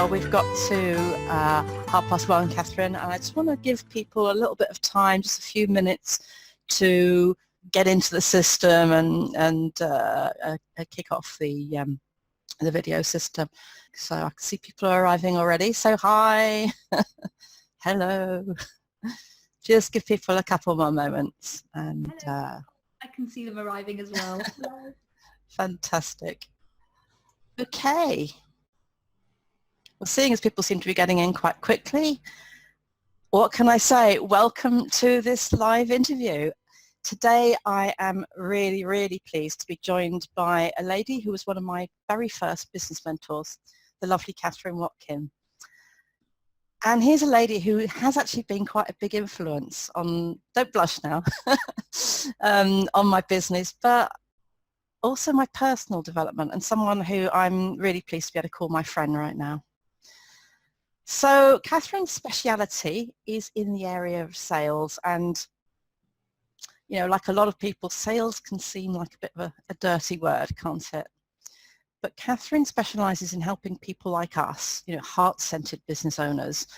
Well, we've got to 1:30, Catherine, and I just want to give people a little bit of time, just a few minutes, to get into the system and kick off the video system. So I can see people are arriving already. So hi, hello. Just give people a couple more moments, and I can see them arriving as well. Fantastic. Okay. Well, seeing as people seem to be getting in quite quickly, what can I say? Welcome to this live interview. Today I am really, really pleased to be joined by a lady who was one of my very first business mentors, the lovely Catherine Watkin. And here's a lady who has actually been quite a big influence on, don't blush now, on my business, but also my personal development, and someone who I'm really pleased to be able to call my friend right now. So Catherine's speciality is in the area of sales, and you know, like a lot of people, sales can seem like a bit of a dirty word, can't it? But Catherine specializes in helping people like us, you know, heart-centered business owners,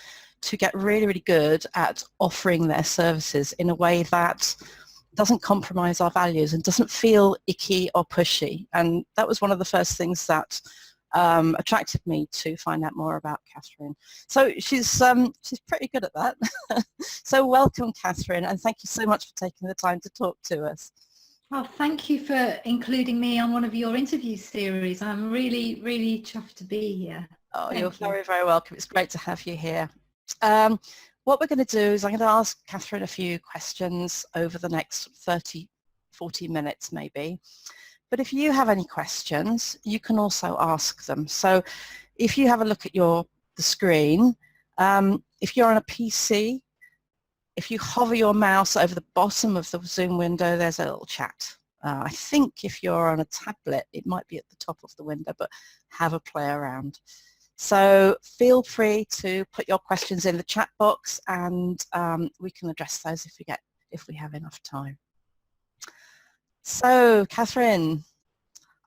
to get really, really good at offering their services in a way that doesn't compromise our values and doesn't feel icky or pushy. And that was one of the first things that attracted me to find out more about Catherine. So she's pretty good at that. So welcome, Catherine, and thank you so much for taking the time to talk to us. Well, thank you for including me on one of your interview series. I'm really, really chuffed to be here. Oh, you're very, very welcome. It's great to have you here. What we're going to do is I'm going to ask Catherine a few questions over the next 30, 40 minutes maybe. But if you have any questions, you can also ask them. So if you have a look at the screen, if you're on a PC, if you hover your mouse over the bottom of the Zoom window, there's a little chat. I think if you're on a tablet, it might be at the top of the window, but have a play around. So feel free to put your questions in the chat box, and we can address those if we have enough time. So, Catherine,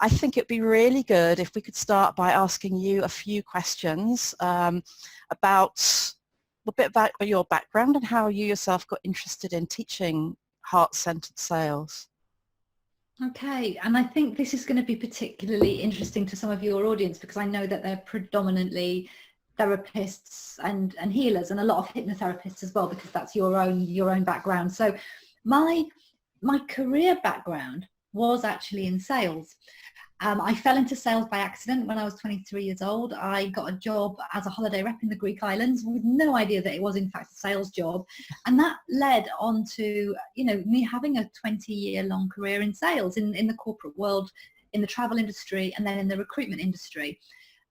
I think it'd be really good if we could start by asking you a few questions about a bit about your background and how you yourself got interested in teaching heart-centered sales. Okay, and I think this is going to be particularly interesting to some of your audience because I know that they're predominantly therapists and healers, and a lot of hypnotherapists as well, because that's your own background. So my career background was actually in sales. I fell into sales by accident when I was 23 years old. I got a job as a holiday rep in the Greek islands with no idea that it was in fact a sales job. And that led on to, you know, me having a 20-year-long career in sales in the corporate world, in the travel industry, and then in the recruitment industry.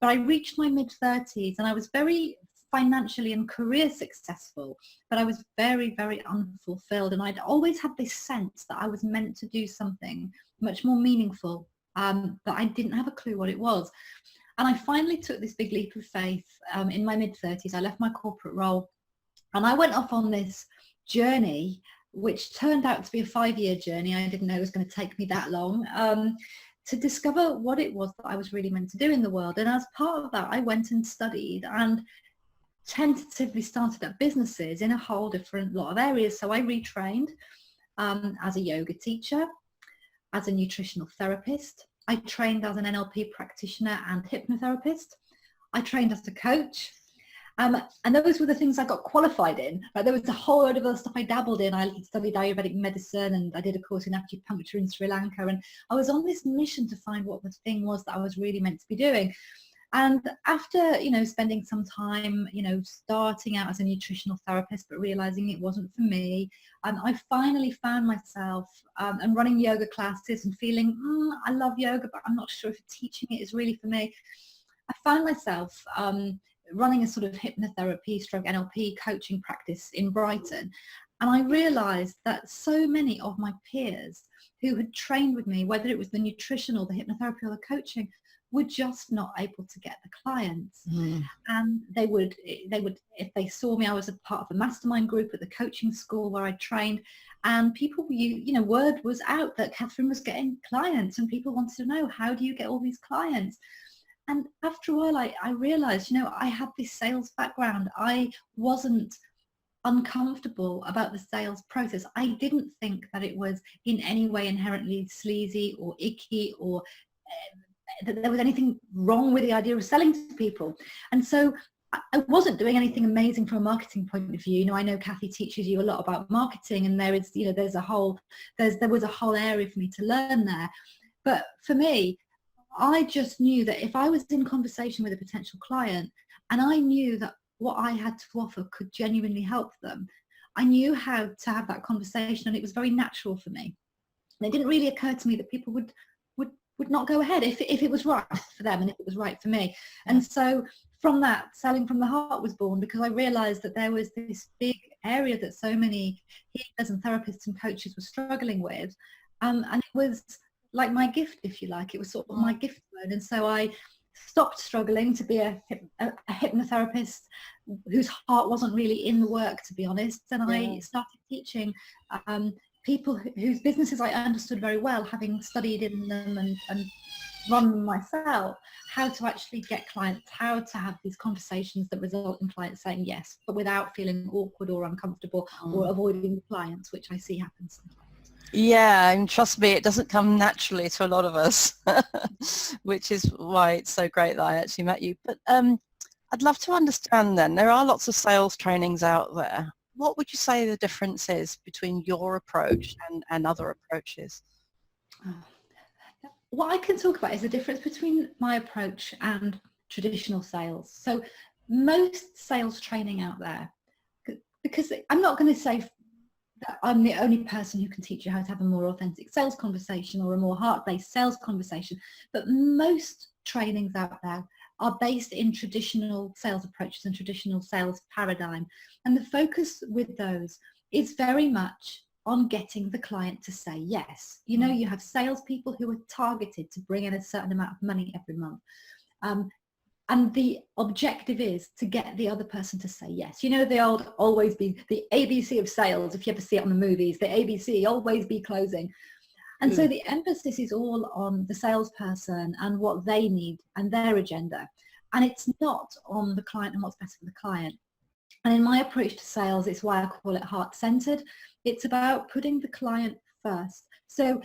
But I reached my mid-30s and I was very financially and career successful, but I was very, very unfulfilled. And I'd always had this sense that I was meant to do something much more meaningful, but I didn't have a clue what it was. And I finally took this big leap of faith in my mid-30s. I left my corporate role and I went off on this journey, which turned out to be a 5-year journey. I didn't know it was going to take me that long, to discover what it was that I was really meant to do in the world. And as part of that, I went and studied and tentatively started up businesses in a whole different lot of areas. So I retrained as a yoga teacher, as a nutritional therapist. I trained as an NLP practitioner and hypnotherapist. I trained as a coach. And those were the things I got qualified in. There was a whole load of other stuff I dabbled in. I studied Ayurvedic medicine and I did a course in acupuncture in Sri Lanka. And I was on this mission to find what the thing was that I was really meant to be doing. And after, you know, spending some time, you know, starting out as a nutritional therapist, but realizing it wasn't for me, I finally found myself and running yoga classes and feeling, I love yoga, but I'm not sure if teaching it is really for me. I found myself running a sort of hypnotherapy stroke NLP coaching practice in Brighton. And I realized that so many of my peers who had trained with me, whether it was the nutrition or the hypnotherapy or the coaching, were just not able to get the clients. And they would, if they saw me, I was a part of a mastermind group at the coaching school where I trained, and people, you know, word was out that Catherine was getting clients and people wanted to know, how do you get all these clients? And after a while, I realized, I had this sales background. I wasn't uncomfortable about the sales process. I didn't think that it was in any way inherently sleazy or icky, or that there was anything wrong with the idea of selling to people. And so I wasn't doing anything amazing from a marketing point of view. I know Cathy teaches you a lot about marketing, and there is, there was a whole area for me to learn there. But for me, I just knew that if I was in conversation with a potential client and I knew that what I had to offer could genuinely help them, I knew how to have that conversation, and it was very natural for me. And it didn't really occur to me that people would not go ahead if it was right for them and if it was right for me. And so from that, Selling from the Heart was born, because I realized that there was this big area that so many healers and therapists and coaches were struggling with. And it was like my gift, if you like. It was sort of my gift mode. And so I stopped struggling to be a hypnotherapist whose heart wasn't really in the work, to be honest. And I started teaching people whose businesses I understood very well, having studied in them and run them myself, how to actually get clients, how to have these conversations that result in clients saying yes, but without feeling awkward or uncomfortable or avoiding the clients, which I see happen sometimes. Yeah, and trust me, it doesn't come naturally to a lot of us, which is why it's so great that I actually met you. But I'd love to understand then, there are lots of sales trainings out there. What would you say the difference is between your approach and other approaches? What I can talk about is the difference between my approach and traditional sales. So most sales training out there, because I'm not going to say that I'm the only person who can teach you how to have a more authentic sales conversation or a more heart-based sales conversation, but most trainings out there are based in traditional sales approaches and traditional sales paradigm. And the focus with those is very much on getting the client to say yes. You have salespeople who are targeted to bring in a certain amount of money every month. And the objective is to get the other person to say yes. The old always be the ABC of sales, if you ever see it on the movies, the ABC, always be closing. And so the emphasis is all on the salesperson and what they need and their agenda. And it's not on the client and what's best for the client. And in my approach to sales, it's why I call it heart-centered. It's about putting the client first. So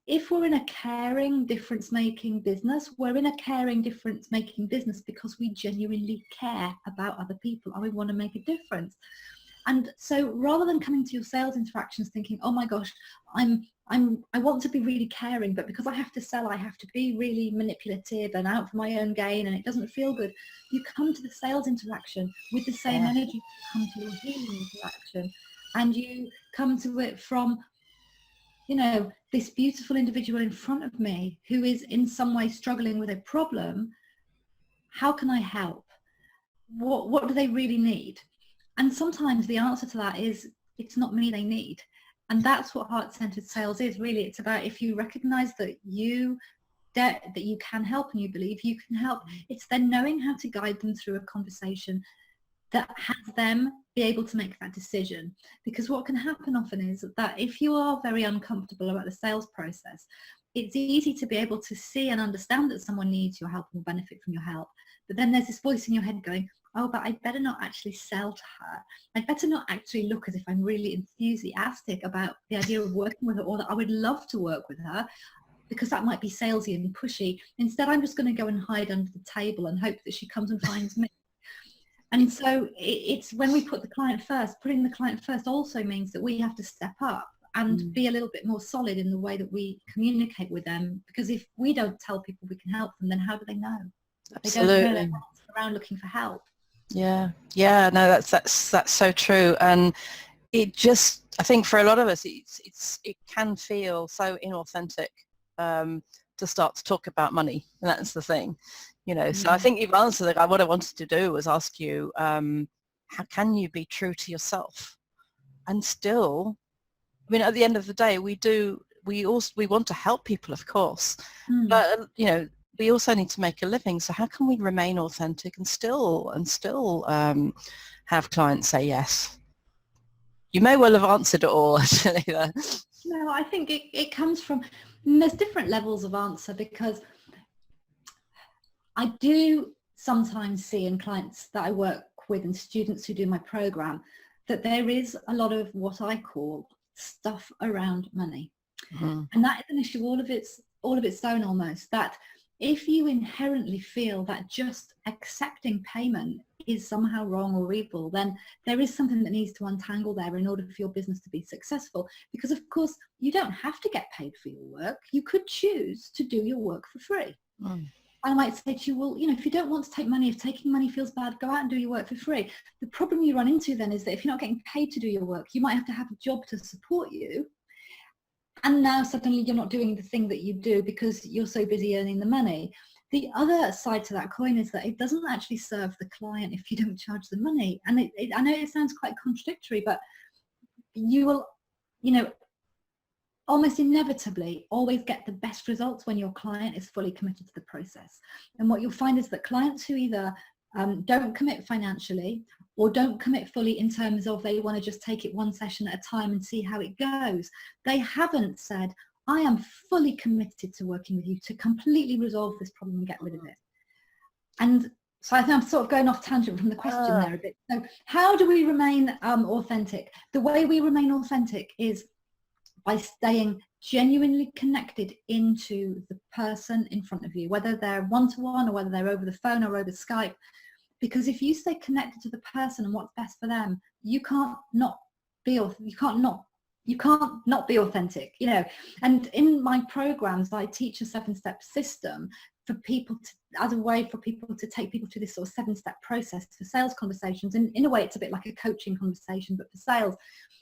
if we're in a caring, difference-making business, we're in a caring, difference-making business because we genuinely care about other people and we want to make a difference. And so rather than coming to your sales interactions thinking, oh my gosh, I want to be really caring, but because I have to sell, I have to be really manipulative and out for my own gain, and it doesn't feel good. You come to the sales interaction with the same energy you come to your healing interaction, and you come to it from, this beautiful individual in front of me who is in some way struggling with a problem. How can I help? What do they really need? And sometimes the answer to that is it's not me they need. And that's what heart-centered sales is, really. It's about, if you recognize that you can help and you believe you can help, it's then knowing how to guide them through a conversation that has them be able to make that decision. Because what can happen often is that if you are very uncomfortable about the sales process, it's easy to be able to see and understand that someone needs your help and will benefit from your help. But then there's this voice in your head going, oh, but I'd better not actually sell to her. I'd better not actually look as if I'm really enthusiastic about the idea of working with her, or that I would love to work with her, because that might be salesy and pushy. Instead, I'm just going to go and hide under the table and hope that she comes and finds me. And so it's when we put the client first, putting the client first also means that we have to step up and be a little bit more solid in the way that we communicate with them. Because if we don't tell people we can help them, then how do they know? Absolutely. They don't know, they're around looking for help. Yeah, no, that's so true. And it just, I think for a lot of us, it can feel so inauthentic to start to talk about money, and that's the thing. So I think you've answered that. What I wanted to do was ask you, how can you be true to yourself and still, at the end of the day, we want to help people, of course, but we also need to make a living. So how can we remain authentic and still have clients say yes? You may well have answered it all, actually. No, I think it comes from, there's different levels of answer, because I do sometimes see in clients that I work with and students who do my program that there is a lot of what I call stuff around money. Mm. And that is an issue all of its own almost, that if you inherently feel that just accepting payment is somehow wrong or evil, then there is something that needs to untangle there in order for your business to be successful. Because of course, you don't have to get paid for your work. You could choose to do your work for free. Mm. I might say to you, well, if you don't want to take money, if taking money feels bad, go out and do your work for free. The problem you run into then is that if you're not getting paid to do your work, you might have to have a job to support you. And now suddenly you're not doing the thing that you do because you're so busy earning the money. The other side to that coin is that it doesn't actually serve the client if you don't charge the money. And I know it sounds quite contradictory, but you will, almost inevitably always get the best results when your client is fully committed to the process. And what you'll find is that clients who either don't commit financially or don't commit fully in terms of they want to just take it one session at a time and see how it goes, they haven't said, I am fully committed to working with you to completely resolve this problem and get rid of it. And so I think I'm sort of going off tangent from the question there a bit. So how do we remain authentic? The way we remain authentic is by staying genuinely connected into the person in front of you, whether they're one-to-one or whether they're over the phone or over Skype. Because if you stay connected to the person and what's best for them, you can't not be authentic, And in my programs, I teach a 7-step system for people as a way for people to take people through this sort of 7-step process for sales conversations. And in a way, it's a bit like a coaching conversation, but for sales.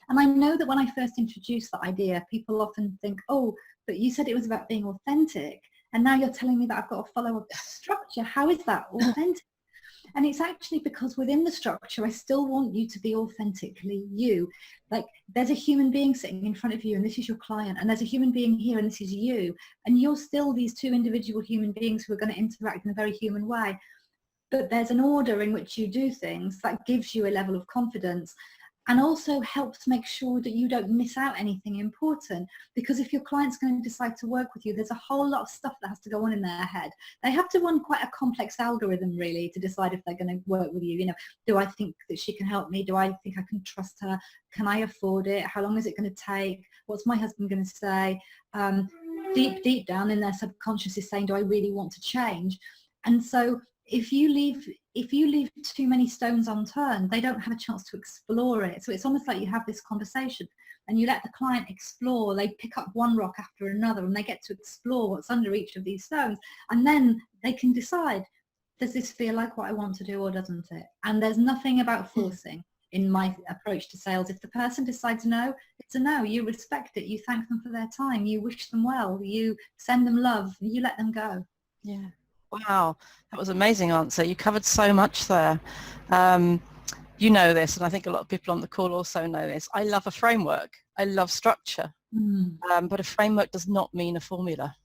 And I know that when I first introduced that idea, people often think, oh, but you said it was about being authentic. And now you're telling me that I've got to follow a structure. How is that authentic? And it's actually because within the structure, I still want you to be authentically you. Like there's a human being sitting in front of you and this is your client, and there's a human being here and this is you. And you're still these two individual human beings who are going to interact in a very human way. But there's an order in which you do things that gives you a level of confidence and also helps make sure that you don't miss out anything important. Because if your client's going to decide to work with you, there's a whole lot of stuff that has to go on in their head. They have to run quite a complex algorithm really to decide if they're going to work with you. Do I think that she can help me? Do I think I can trust her? Can I afford it? How long is it going to take? What's my husband going to say? Deep down in their subconscious is saying, do I really want to change? And so if you leave too many stones unturned, they don't have a chance to explore it. So it's almost like you have this conversation and you let the client explore. They pick up one rock after another and they get to explore what's under each of these stones. And then they can decide, does this feel like what I want to do or doesn't it? And there's nothing about forcing in my approach to sales. If the person decides no, it's a no. You respect it. You thank them for their time. You wish them well. You send them love. You let them go. Yeah. Wow, that was an amazing answer. You covered so much there. You know this, and I think a lot of people on the call also know this. I love a framework. I love structure, but a framework does not mean a formula.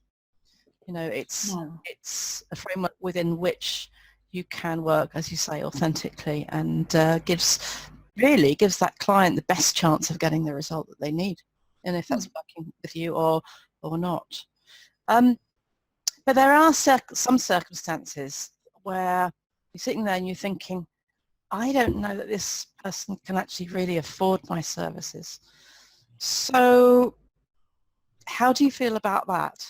It's a framework within which you can work, as you say, authentically, and gives that client the best chance of getting the result that they need, and if that's working with you or not. But there are some circumstances where you're sitting there and you're thinking, I don't know that this person can actually really afford my services. So how do you feel about that?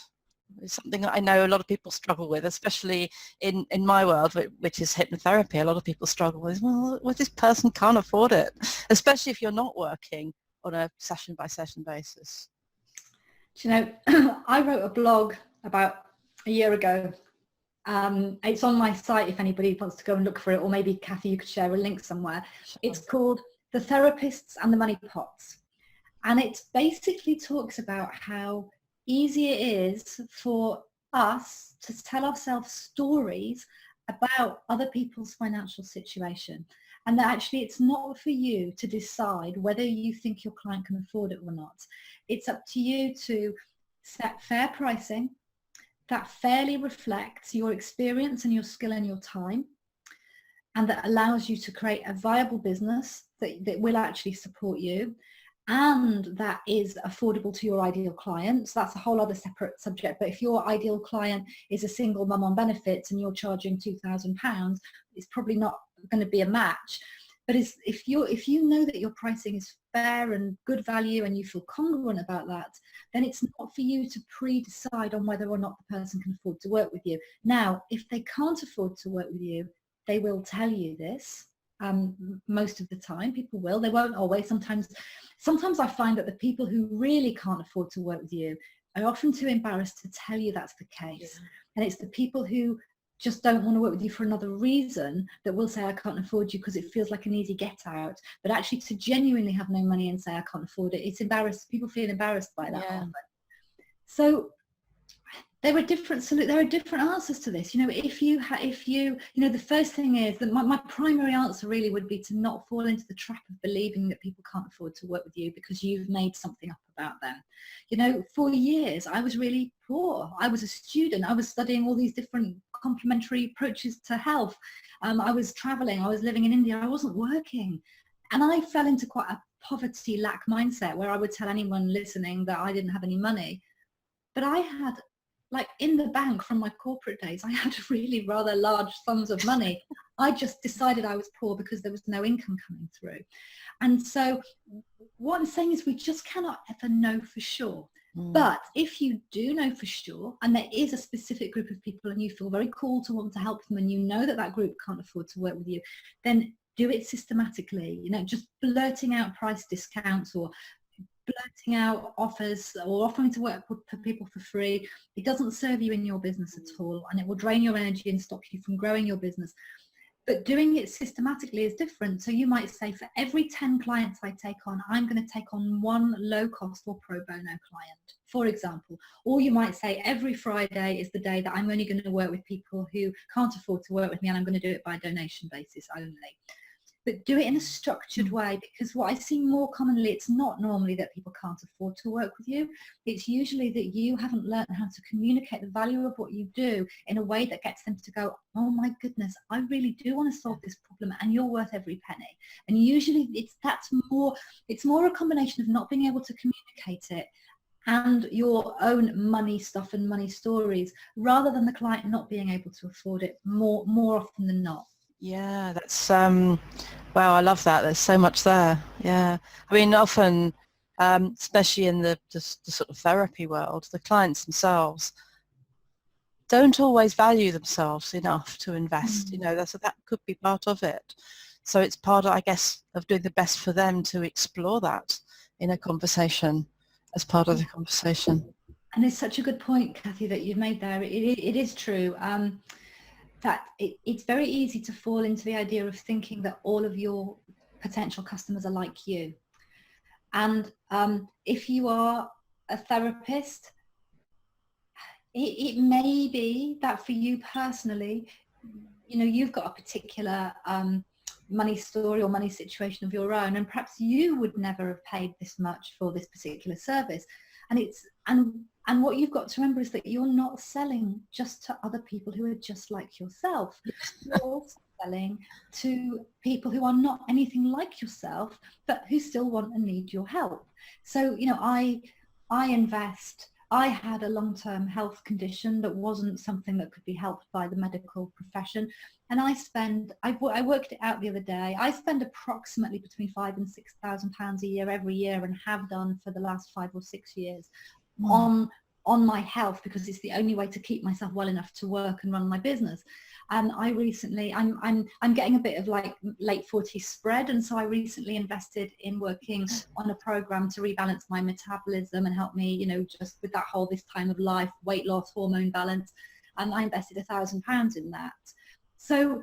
It's something that I know a lot of people struggle with, especially in my world, which is hypnotherapy. A lot of people struggle with, well, this person can't afford it, especially if you're not working on a session-by-session basis. I wrote a blog about a year ago. It's on my site if anybody wants to go and look for it, or maybe Cathy, you could share a link somewhere. Sure. It's called The Therapists and the Money Pots. And it basically talks about how easy it is for us to tell ourselves stories about other people's financial situation. And that actually it's not for you to decide whether you think your client can afford it or not. It's up to you to set fair pricing that fairly reflects your experience and your skill and your time, and that allows you to create a viable business that will actually support you, and that is affordable to your ideal client. So that's a whole other separate subject. But if your ideal client is a single mum on benefits and you're charging £2,000, it's probably not going to be a match. But if you know that your pricing is fair and good value and you feel congruent about that, then it's not for you to pre-decide on whether or not the person can afford to work with you. Now, if they can't afford to work with you, they will tell you this. Most of the time people will. They won't always. Sometimes I find that the people who really can't afford to work with you are often too embarrassed to tell you that's the case. Yeah. And it's the people who just don't want to work with you for another reason that will say, I can't afford you because it feels like an easy get out. But actually to genuinely have no money and say I can't afford it, it's embarrassed. People feel embarrassed by that. Yeah. Often. So there are different answers to this. The first thing is that my primary answer really would be to not fall into the trap of believing that people can't afford to work with you because you've made something up about them. For years I was really poor. I was a student. I was studying all these different complementary approaches to health. I was traveling. I was living in India. I wasn't working. And I fell into quite a poverty lack mindset where I would tell anyone listening that I didn't have any money. But I had, like in the bank from my corporate days, I had really rather large sums of money. I just decided I was poor because there was no income coming through. And so what I'm saying is we just cannot ever know for sure. But if you do know for sure, and there is a specific group of people and you feel very cool to want to help them and you know that that group can't afford to work with you, then do it systematically. Just blurting out price discounts or blurting out offers or offering to work for people for free, it doesn't serve you in your business at all, and it will drain your energy and stop you from growing your business. But doing it systematically is different. So you might say, for every 10 clients I take on, I'm going to take on one low cost or pro bono client, for example. Or you might say every Friday is the day that I'm only going to work with people who can't afford to work with me, and I'm going to do it by donation basis only. But do it in a structured way, because what I see more commonly, it's not normally that people can't afford to work with you. It's usually that you haven't learned how to communicate the value of what you do in a way that gets them to go, oh my goodness, I really do want to solve this problem and you're worth every penny. And usually it's more a combination of not being able to communicate it and your own money stuff and money stories, rather than the client not being able to afford it more often than not. Yeah, that's wow, I love that. There's so much there. Yeah, I mean, often, especially in the sort of therapy world, the clients themselves don't always value themselves enough to invest. That could be part of it. So it's part, I guess, of doing the best for them to explore that in a conversation as part of the conversation. And it's such a good point, Cathy, that you've made there. It is true. That it's very easy to fall into the idea of thinking that all of your potential customers are like you. And if you are a therapist, it may be that for you personally, you've got a particular money story or money situation of your own, and perhaps you would never have paid this much for this particular service. And what you've got to remember is that you're not selling just to other people who are just like yourself. You're also selling to people who are not anything like yourself, but who still want and need your help. So, I invest. I had a long-term health condition that wasn't something that could be helped by the medical profession. And I worked it out the other day. I spend approximately between £5,000 and £6,000 a year every year, and have done for the last 5 or 6 years on my health, because it's the only way to keep myself well enough to work and run my business. And I recently, I'm getting a bit of like late 40s spread, and so I recently invested in working on a program to rebalance my metabolism and help me, just with that whole this time of life, weight loss, hormone balance, and I invested £1,000 in that. So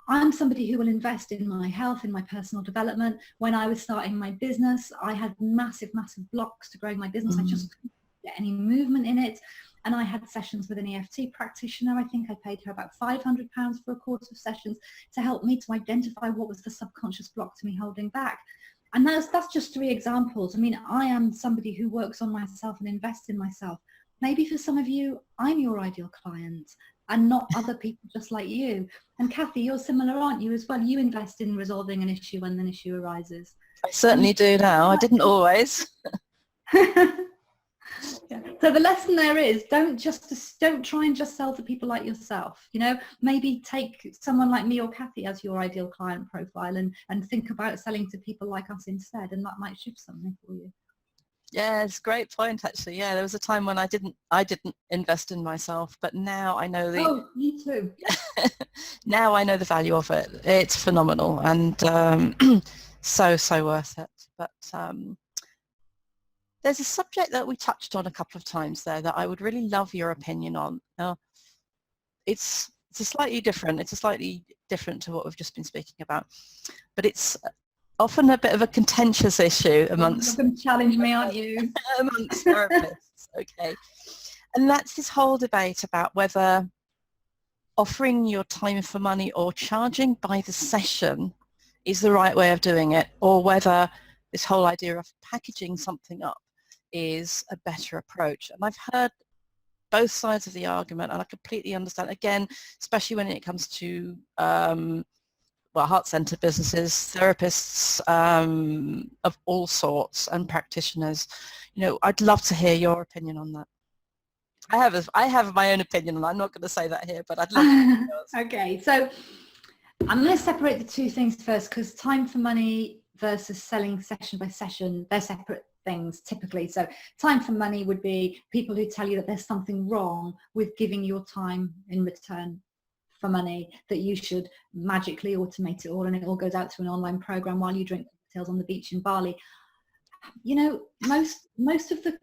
I'm somebody who will invest in my health, in my personal development. When I was starting my business, I had massive blocks to growing my business. I just couldn't get any movement in it. And I had sessions with an EFT practitioner. I think I paid her about £500 for a course of sessions to help me to identify what was the subconscious block to me holding back. And that's just 3 examples. I mean, I am somebody who works on myself and invests in myself. Maybe for some of you, I'm your ideal client and not other people just like you. And Cathy, you're similar, aren't you, as well? You invest in resolving an issue when an issue arises. I certainly do now. I didn't always. Yeah. So the lesson there is don't try and just sell to people like yourself. Maybe take someone like me or Cathy as your ideal client profile and think about selling to people like us instead, and that might shift something for you. Yeah, it's a great point actually. Yeah, there was a time when I didn't invest in myself, but now I know Oh, me too. now I know the value of it. It's phenomenal and so worth it. But there's a subject that we touched on a couple of times there that I would really love your opinion on. Now, it's slightly different. It's slightly different to what we've just been speaking about, but it's often a bit of a contentious issue amongst... You're going to challenge me, aren't you? amongst therapists, okay. And that's this whole debate about whether offering your time for money or charging by the session is the right way of doing it, or whether this whole idea of packaging something up is a better approach. And I've heard both sides of the argument, and I completely understand, again, especially when it comes to heart-centered businesses, therapists of all sorts and practitioners. I'd love to hear your opinion on that. I have my own opinion, and I'm not going to say that here, but I'd love to hear yours. Okay, so I'm going to separate the two things first, because time for money versus selling session by session, they're separate things typically. So time for money would be people who tell you that there's something wrong with giving your time in return for money, that you should magically automate it all and it all goes out to an online program while you drink cocktails on the beach in Bali. Most of the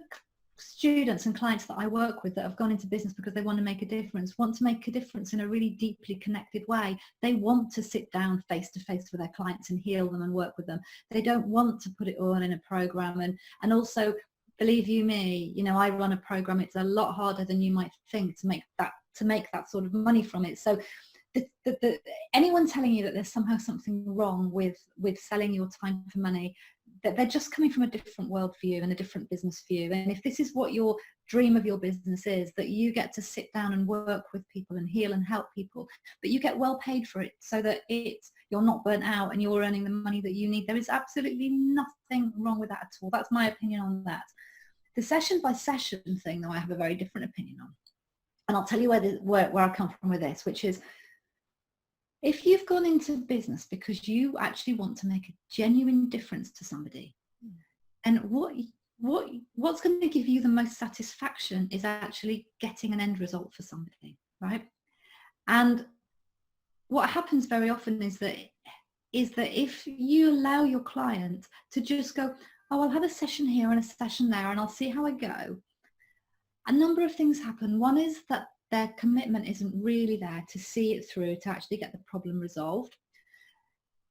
students and clients that I work with that have gone into business because they want to make a difference in a really deeply connected way. They want to sit down face to face with their clients and heal them and work with them. They don't want to put it all in a program. And also, believe you me, I run a program. It's a lot harder than you might think to make that sort of money from it. So anyone telling you that there's somehow something wrong with selling your time for money, that they're just coming from a different world view and a different business view. And if this is what your dream of your business is, that you get to sit down and work with people and heal and help people, but you get well paid for it, so that you're not burnt out and you're earning the money that you need, there is absolutely nothing wrong with that at all. That's my opinion on that. The session by session thing, though, I have a very different opinion on. And I'll tell you where I come from with this, which is, if you've gone into business because you actually want to make a genuine difference to somebody, and what's going to give you the most satisfaction is actually getting an end result for somebody, right? And what happens very often is that if you allow your client to just go, oh, I'll have a session here and a session there and I'll see how I go, a number of things happen. One is that their commitment isn't really there to see it through, to actually get the problem resolved.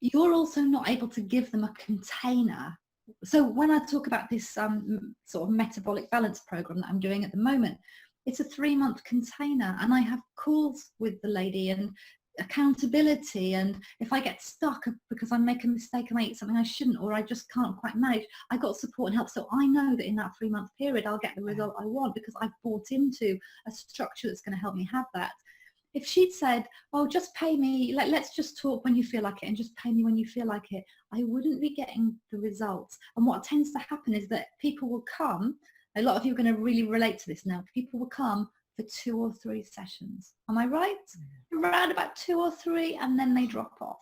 You're also not able to give them a container. So when I talk about this sort of metabolic balance program that I'm doing at the moment, it's a 3-month container, and I have calls with the lady and accountability, and if I get stuck because I make a mistake and I eat something I shouldn't, or I just can't quite manage, I got support and help. So I know that in that 3-month period I'll get the result I want, because I've bought into a structure that's going to help me have that. If she'd said, oh, just pay me, let's just talk when you feel like it and just pay me when you feel like it, I wouldn't be getting the results. And what tends to happen is that people will come, a lot of you are going to really relate to this now, people will come for 2 or 3 sessions. Am I right? Around about 2 or 3, and then they drop off.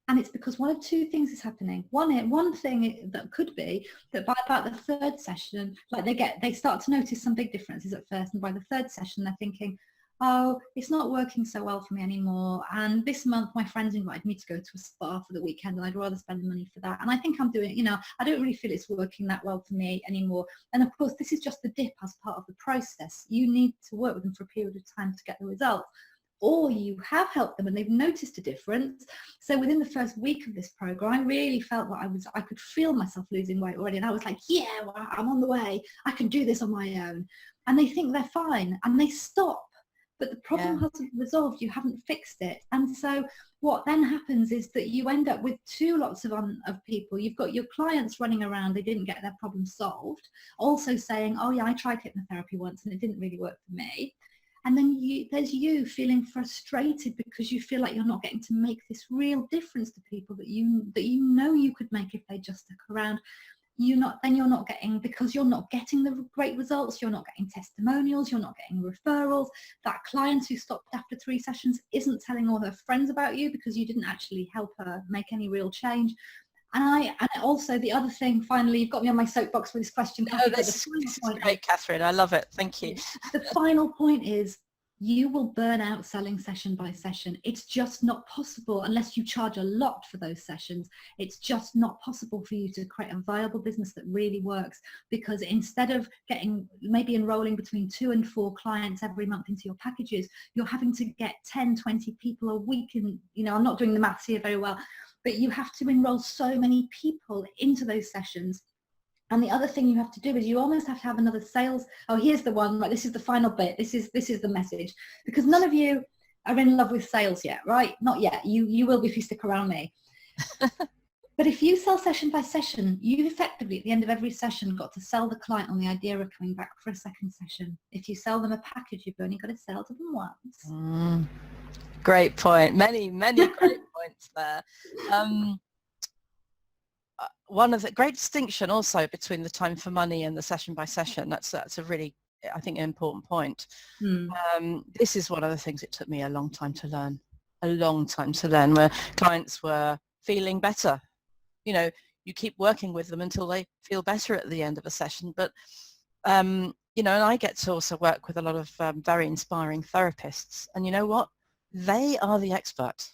And it's because one of 2 things is happening. One thing that could be that by about the 3rd session, like they start to notice some big differences at first, and by the 3rd session they're thinking, oh, it's not working so well for me anymore, and this month my friends invited me to go to a spa for the weekend and I'd rather spend the money for that, and I think I'm doing, I don't really feel it's working that well for me anymore. And of course, this is just the dip as part of the process. You need to work with them for a period of time to get the results, or you have helped them and they've noticed a difference. So within the first week of this program, I really felt that I could feel myself losing weight already, and I was like, yeah, well, I'm on the way, I can do this on my own. And they think they're fine and they stop. But the problem hasn't resolved, you haven't fixed it. And so what then happens is that you end up with 2 lots of people. You've got your clients running around, they didn't get their problem solved, also saying, oh yeah, I tried hypnotherapy once and it didn't really work for me. And then there's you feeling frustrated because you feel like you're not getting to make this real difference to people that you know you could make if they just stuck around. You're not getting, because you're not getting the great results, you're not getting testimonials, you're not getting referrals. That client who stopped after 3 sessions isn't telling all her friends about you because you didn't actually help her make any real change. And also the other thing, finally, you've got me on my soapbox with this question. No, this is great, Catherine. I love it. Thank you. The final point is, you will burn out selling session by session. It's just not possible unless you charge a lot for those sessions. It's just not possible for you to create a viable business that really works, because instead of maybe enrolling between 2 and 4 clients every month into your packages, you're having to get 10, 20 people a week. And, I'm not doing the maths here very well, but you have to enroll so many people into those sessions. And the other thing you have to do is you almost have to have another sales. Oh, here's the one, right? This is the final bit. This is the message, because none of you are in love with sales yet, right? Not yet. You will be if you stick around me. But if you sell session by session, you've effectively at the end of every session got to sell the client on the idea of coming back for a second session. If you sell them a package, you've only got to sell to them once. Great point. Many great points there. One of the great distinction also between the time for money and the session by session. That's a really, I think, an important point. This is one of the things it took me a long time to learn, where clients were feeling better. You keep working with them until they feel better at the end of a session. But, and I get to also work with a lot of very inspiring therapists. And you know what? They are the expert.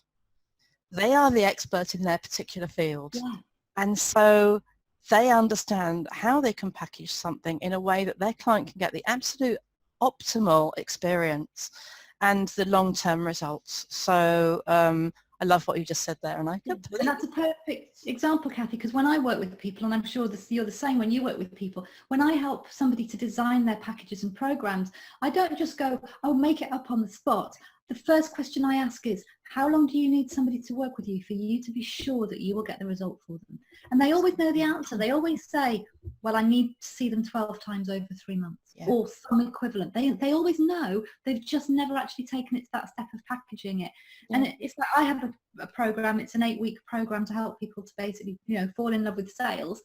They are the expert in their particular field. Yeah. And so they understand how they can package something in a way that their client can get the absolute optimal experience and the long-term results. So I love what you just said there. And and that's a perfect example, Cathy, because when I work with people, and I'm sure you're the same when you work with people, when I help somebody to design their packages and programs, I don't just go, oh, make it up on the spot. The first question I ask is, how long do you need somebody to work with you for you to be sure that you will get the result for them? And they always know the answer. They always say, well, I need to see them 12 times over 3 months, or some equivalent. They always know. They've just never actually taken it to that step of packaging it. Yeah. And it's like, I have a program. It's an 8-week program to help people to basically, fall in love with sales.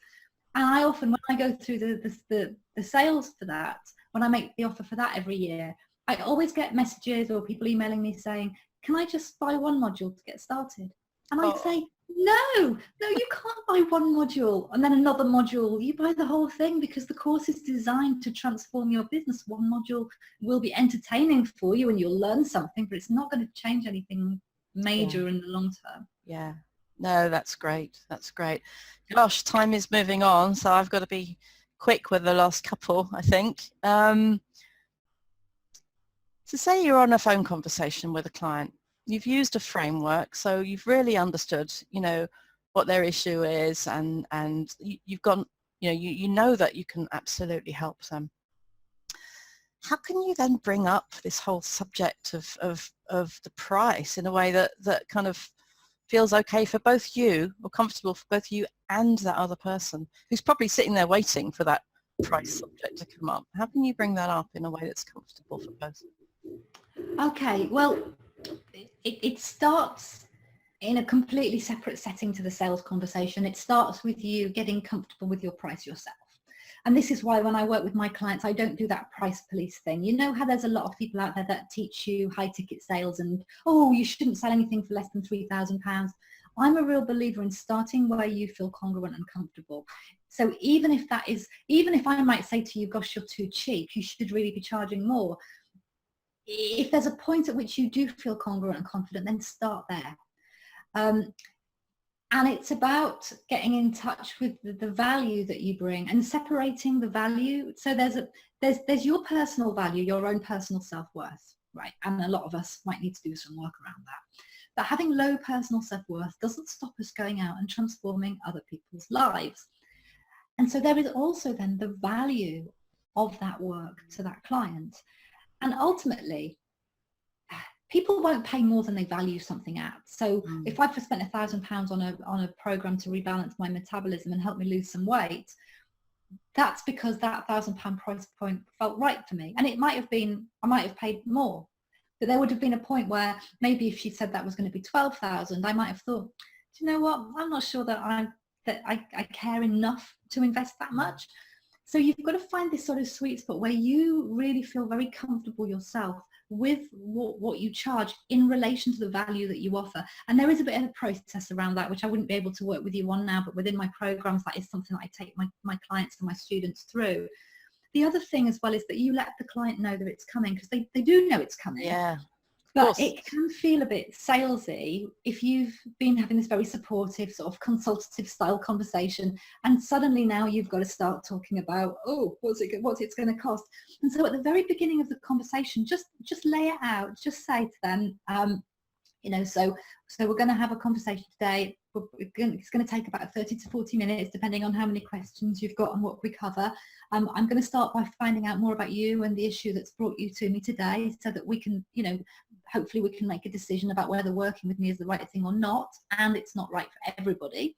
And I often, when I go through the sales for that, when I make the offer for that every year, I always get messages or people emailing me saying, can I just buy one module to get started? And I say, no, you can't buy one module and then another module. You buy the whole thing, because the course is designed to transform your business. One module will be entertaining for you and you'll learn something, but it's not going to change anything major in the long term. Yeah. No, that's great. That's great. Gosh, time is moving on, so I've got to be quick with the last couple, I think. So say you're on a phone conversation with a client. You've used a framework, so you've really understood, what their issue is, and you've gone, you know that you can absolutely help them. How can you then bring up this whole subject of the price in a way that kind of feels okay for both you, or comfortable for both you and that other person who's probably sitting there waiting for that price subject to come up? How can you bring that up in a way that's comfortable for both? Okay, well, it starts in a completely separate setting to the sales conversation. It starts with you getting comfortable with your price yourself. And this is why when I work with my clients, I don't do that price police thing. You know how there's a lot of people out there that teach you high ticket sales and, oh, you shouldn't sell anything for less than £3,000. I'm a real believer in starting where you feel congruent and comfortable. So even if I might say to you, gosh, you're too cheap, you should really be charging more. If there's a point at which you do feel congruent and confident, then start there. And it's about getting in touch with the value that you bring and separating the value. So there's your personal value, your own personal self-worth, right? And a lot of us might need to do some work around that. But having low personal self-worth doesn't stop us going out and transforming other people's lives. And so there is also then the value of that work to that client. And ultimately, people won't pay more than they value something at. So if I've spent £1,000 on a program to rebalance my metabolism and help me lose some weight, that's because that £1,000 price point felt right for me. And it might have been, I might have paid more, but there would have been a point where maybe if she said that was going to be 12,000, I might have thought, do you know what, I'm not sure that I care enough to invest that much. So you've got to find this sort of sweet spot where you really feel very comfortable yourself with what you charge in relation to the value that you offer. And there is a bit of a process around that, which I wouldn't be able to work with you on now, but within my programs, that is something that I take my clients and my students through. The other thing as well is that you let the client know that it's coming, because they do know it's coming. Yeah. But it can feel a bit salesy if you've been having this very supportive sort of consultative style conversation, and suddenly now you've got to start talking about, oh, what's it's going to cost. And so at the very beginning of the conversation, just lay it out. Just say to them, so we're going to have a conversation today. It's going to take about 30 to 40 minutes, depending on how many questions you've got and what we cover. I'm going to start by finding out more about you and the issue that's brought you to me today, so that we can, hopefully we can make a decision about whether working with me is the right thing or not, and it's not right for everybody.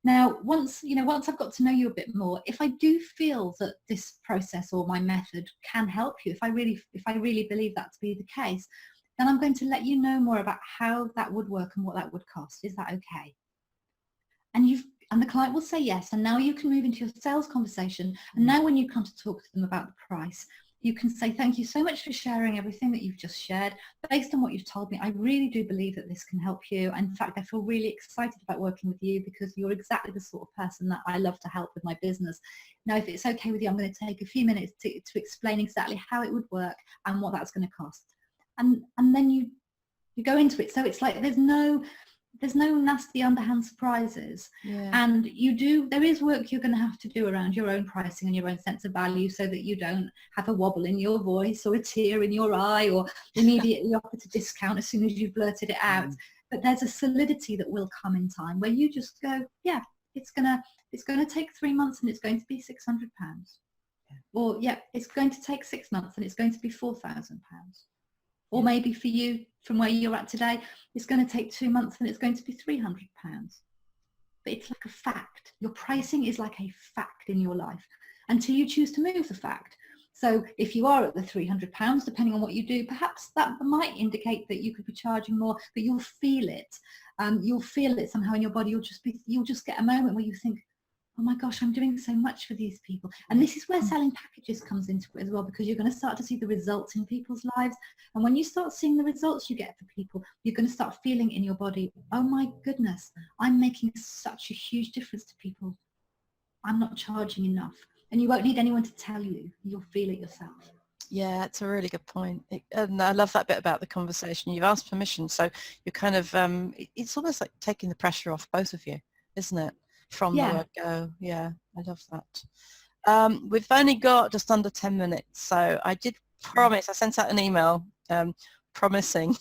Now, once I've got to know you a bit more, if I do feel that this process or my method can help you, if I really believe that to be the case, then I'm going to let you know more about how that would work and what that would cost. Is that okay? And the client will say yes, and now you can move into your sales conversation. And now when you come to talk to them about the price, you can say, thank you so much for sharing everything that you've just shared. Based on what you've told me, I really do believe that this can help you. In fact, I feel really excited about working with you, because you're exactly the sort of person that I love to help with my business. Now, if it's okay with you, I'm going to take a few minutes to explain exactly how it would work and what that's going to cost. And then you go into it. So it's like there's no nasty underhand surprises. Yeah. And there is work you're going to have to do around your own pricing and your own sense of value, so that you don't have a wobble in your voice or a tear in your eye or immediately offer to discount as soon as you've blurted it out. But there's a solidity that will come in time where you just go, yeah, it's going to take 3 months and it's going to be £600. Or yeah, it's going to take 6 months and it's going to be £4,000. Or maybe for you, from where you're at today, it's going to take 2 months and it's going to be £300. But it's like a fact. Your pricing is like a fact in your life until you choose to move the fact. So if you are at the £300, depending on what you do, perhaps that might indicate that you could be charging more, but you'll feel it. You'll feel it somehow in your body. You'll just get a moment where you think, oh my gosh, I'm doing so much for these people. And this is where selling packages comes into it as well, because you're going to start to see the results in people's lives. And when you start seeing the results you get for people, you're going to start feeling in your body, oh my goodness, I'm making such a huge difference to people. I'm not charging enough. And you won't need anyone to tell you. You'll feel it yourself. Yeah, it's a really good point. And I love that bit about the conversation. You've asked permission, so you're kind of, it's almost like taking the pressure off both of you, isn't it? From the word go. Yeah, I love that. We've only got just under 10 minutes, so I did promise, I sent out an email promising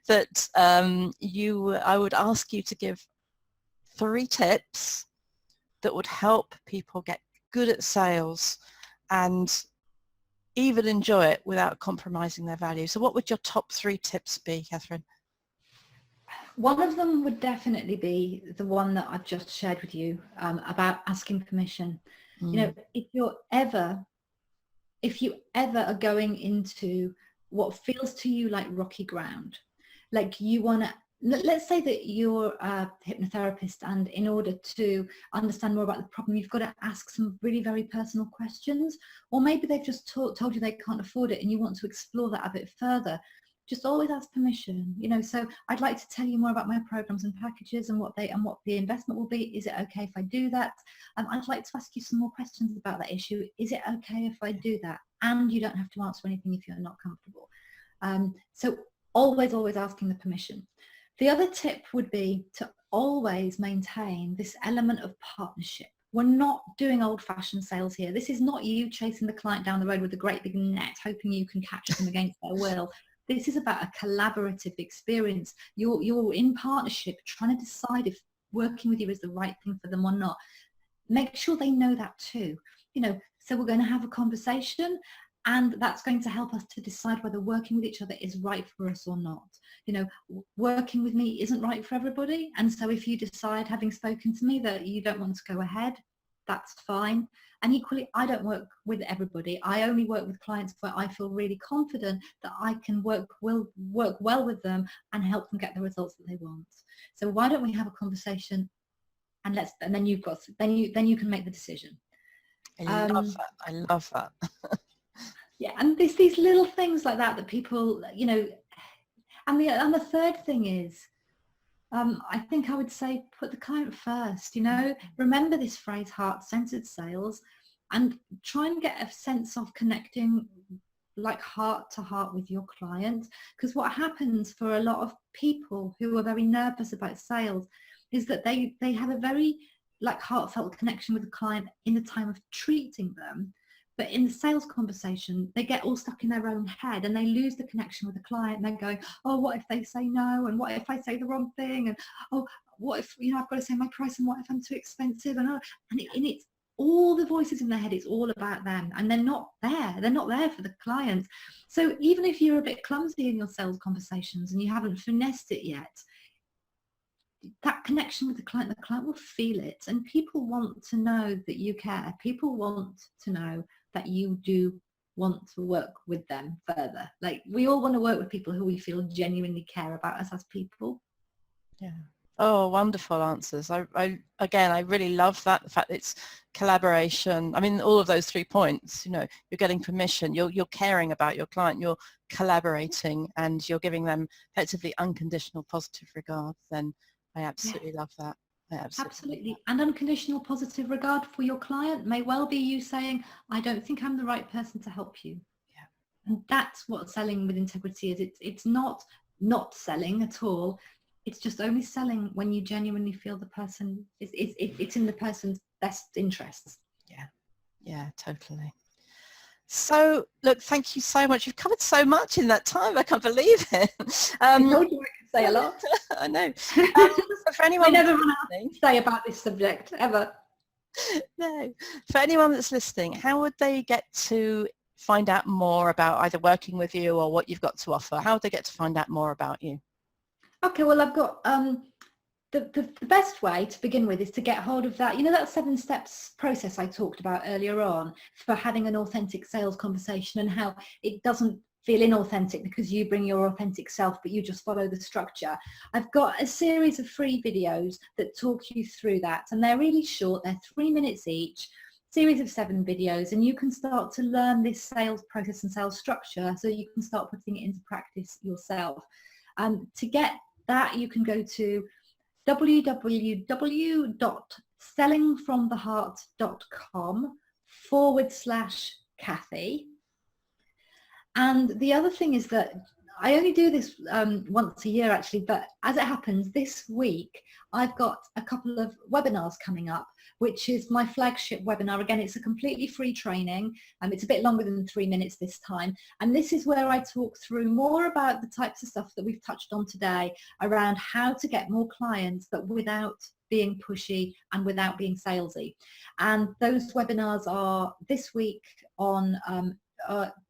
that I would ask you to give 3 tips that would help people get good at sales and even enjoy it without compromising their value. So what would your top 3 tips be, Catherine? One of them would definitely be the one that I've just shared with you, about asking permission. If you ever are going into what feels to you like rocky ground, like you want to, let's say that you're a hypnotherapist, and in order to understand more about the problem, you've got to ask some really very personal questions, or maybe they've just told you they can't afford it and you want to explore that a bit further. Just always ask permission, so I'd like to tell you more about my programs and packages and what the investment will be. Is it okay if I do that? I'd like to ask you some more questions about that issue. Is it okay if I do that? And you don't have to answer anything if you're not comfortable. So always asking the permission. The other tip would be to always maintain this element of partnership. We're not doing old-fashioned sales here. This is not you chasing the client down the road with a great big net, hoping you can catch them against their will. This is about a collaborative experience. You're in partnership, trying to decide if working with you is the right thing for them or not. Make sure they know that too. So we're going to have a conversation, and that's going to help us to decide whether working with each other is right for us or not. Working with me isn't right for everybody. And so if you decide, having spoken to me, that you don't want to go ahead, that's fine. And equally, I don't work with everybody. I only work with clients where I feel really confident that I can work well with them and help them get the results that they want. So why don't we have a conversation, and then you can make the decision. I love that. I love that. Yeah, and these little things like that people, and the third thing is, I think I would say put the client first. Remember this phrase, heart-centered sales, and try and get a sense of connecting like heart to heart with your client. Because what happens for a lot of people who are very nervous about sales is that they have a very like heartfelt connection with the client in the time of treating them. But in the sales conversation, they get all stuck in their own head and they lose the connection with the client. They're going, oh, what if they say no? And what if I say the wrong thing? And oh, what if, I've got to say my price, and what if I'm too expensive? And it's all the voices in their head. It's all about them, and they're not there. They're not there for the client. So even if you're a bit clumsy in your sales conversations and you haven't finessed it yet, that connection with the client will feel it. And people want to know that you care. People want to know that you do want to work with them further. Like, we all want to work with people who we feel genuinely care about us as people. Yeah. Oh, wonderful answers. I really love that, the fact that it's collaboration. I mean, all of those 3 points, you're getting permission, you're caring about your client, you're collaborating, and you're giving them effectively unconditional positive regard. Then I absolutely love that. Absolutely. And unconditional positive regard for your client may well be you saying, I don't think I'm the right person to help you. Yeah. And that's what selling with integrity is. It's not selling at all. It's just only selling when you genuinely feel the person it's in the person's best interests. Yeah, totally. So look, thank you so much. You've covered so much in that time. I can't believe it. I told you I could say a lot. I know. For anyone, I never run out to say about this subject ever. No. For anyone that's listening, how would they get to find out more about either working with you or what you've got to offer? How would they get to find out more about you? Okay, well, I've got the best way to begin with is to get hold of that, that 7 steps process I talked about earlier on for having an authentic sales conversation, and how it doesn't feel inauthentic because you bring your authentic self, but you just follow the structure. I've got a series of free videos that talk you through that, and they're really short. They're 3 minutes each, series of 7 videos, and you can start to learn this sales process and sales structure so you can start putting it into practice yourself. To get that, you can go to www.sellingfromtheheart.com/Cathy. And the other thing is that I only do this once a year actually, but as it happens, this week I've got a couple of webinars coming up, which is my flagship webinar. Again, it's a completely free training. It's a bit longer than 3 minutes this time. And this is where I talk through more about the types of stuff that we've touched on today around how to get more clients, but without being pushy and without being salesy. And those webinars are this week on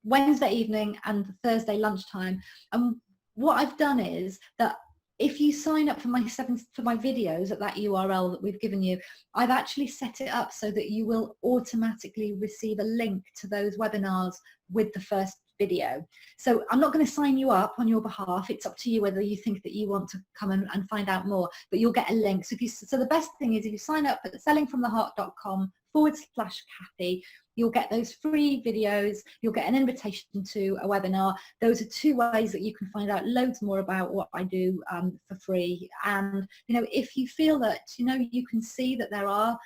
Wednesday evening and Thursday lunchtime. And what I've done is that if you sign up for my videos at that URL that we've given you, I've actually set it up so that you will automatically receive a link to those webinars with the first video. So I'm not going to sign you up on your behalf. It's up to you whether you think that you want to come and find out more, but you'll get a link. So the best thing is if you sign up at sellingfromtheheart.com/Cathy, you'll get those free videos, you'll get an invitation to a webinar. Those are 2 ways that you can find out loads more about what I do for free. And, if you feel that, you can see that there are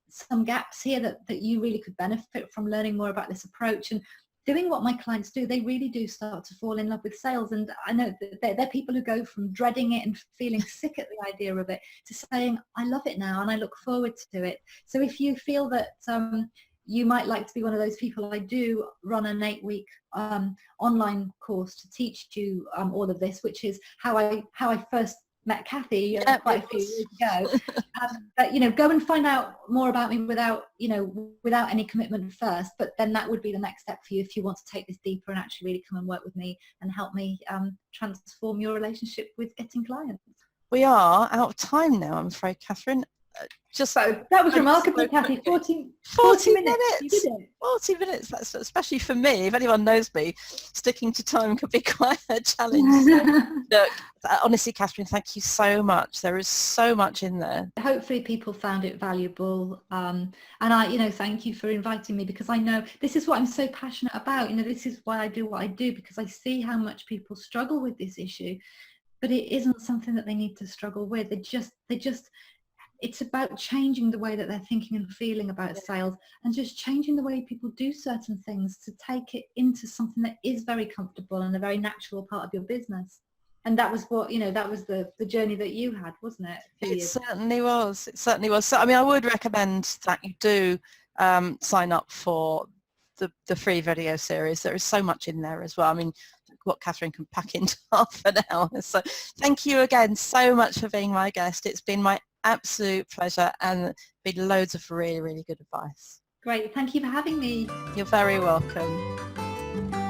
some gaps here that you really could benefit from learning more about this approach and doing what my clients do, they really do start to fall in love with sales. And I know that they're people who go from dreading it and feeling sick at the idea of it to saying, I love it now and I look forward to it. So if you feel that you might like to be one of those people, I do run an 8-week online course to teach you all of this, which is how I first met Cathy quite a few years ago. But go and find out more about me without any commitment first. But then that would be the next step for you if you want to take this deeper and actually really come and work with me and help me transform your relationship with getting clients. We are out of time now, I'm afraid, Catherine. just So that was went remarkable, so Cathy. quickly. 40 minutes. You did it. 40 minutes, that's especially for me. If anyone knows me, sticking to time could be quite a challenge. So, look, honestly, Catherine, thank you so much. There is so much in there. Hopefully people found it valuable, and I thank you for inviting me, because I know this is what I'm so passionate about. This is why I do what I do, because I see how much people struggle with this issue, but it isn't something that they need to struggle with. It's about changing the way that they're thinking and feeling about sales, and just changing the way people do certain things to take it into something that is very comfortable and a very natural part of your business. And that was what, that was the journey that you had, wasn't it? It certainly was. It certainly was. So, I mean, I would recommend that you do sign up for the free video series. There is so much in there as well. I mean, what Catherine can pack into half an hour. So thank you again so much for being my guest. It's been my absolute pleasure, and been loads of really, really good advice. Great. Thank you for having me. You're very welcome.